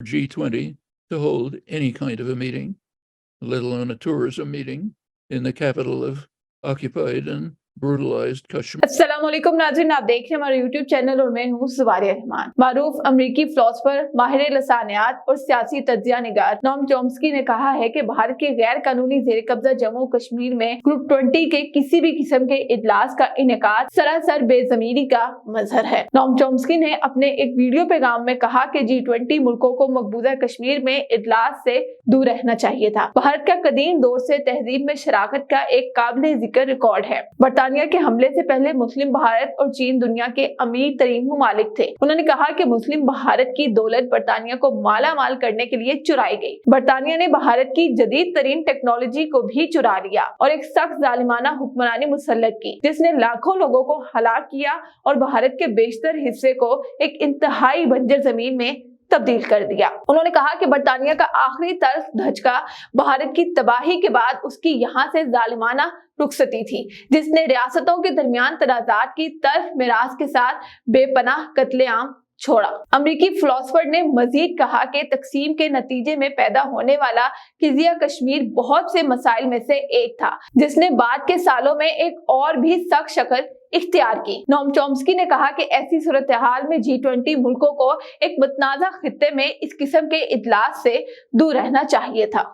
G20 to hold any kind of a meeting, let alone a tourism meeting, in the capital of occupied and brutalized Kashmir. अस्सलामुअलैकुम नाज़रीन, आप देख रहे हैं हमारा यूट्यूब चैनल और मैं हूं ज़ुबारिया रहमान। मारूफ अमरीकी फिलोसफर, माहिर लसानियात और सियासी तज्जिया निगार नोम चॉम्स्की ने कहा है कि भारत के गैर कानूनी जेर कब्जा जम्मू कश्मीर में ग्रुप 20 के किसी भी किस्म के इजलास का इनेकाद सरासर बेज़मीरी का मजहर है। नोम चॉम्स्की ने अपने एक वीडियो पैगाम में कहा कि G20 मुल्कों को मकबूजा कश्मीर में इजलास से दूर रहना चाहिए था। भारत का कदीम दौर से तहजीब में शराकत का एक काबिल जिक्र रिकॉर्ड है। बरतानिया के हमले से पहले मुस्लिम भारत और चीन दुनिया के अमीर तरीन ममालिक थे। उन्होंने कहा कि मुस्लिम भारत की दौलत बरतानिया को माला माल करने के लिए चुराई गई। बरतानिया ने भारत की जदीद तरीन टेक्नोलॉजी को भी चुरा लिया और एक सख्त जालिमाना हुक्मरानी मुसल्लत की, जिसने लाखों लोगों को हलाक किया और भारत के बेशतर हिस्से को एक इंतहाई बंजर जमीन में तब्दील कर दिया। उन्होंने कहा कि बरतानिया का आखिरी तर्क धचका भारत की तबाही के बाद उसकी यहाँ से जालिमाना रुखसती थी, जिसने रियासतों के दरमियान तनाज़ात की तल्ख मिरास के साथ बेपनाह कत्लेआम छोड़ा। अमरीकी फिलोसफर ने मजीद कहा कि तकसीम के नतीजे में पैदा होने वाला किजिया कश्मीर बहुत से मसाइल में से एक था, जिसने बाद के सालों में एक और भी सख्त शक्ल इख्तियार की। नोम चॉम्स्की ने कहा कि ऐसी सूरत हाल में G20 मुल्कों को एक मुतनाज़ा खित्ते में इस किस्म के इजलास से दूर रहना चाहिए था।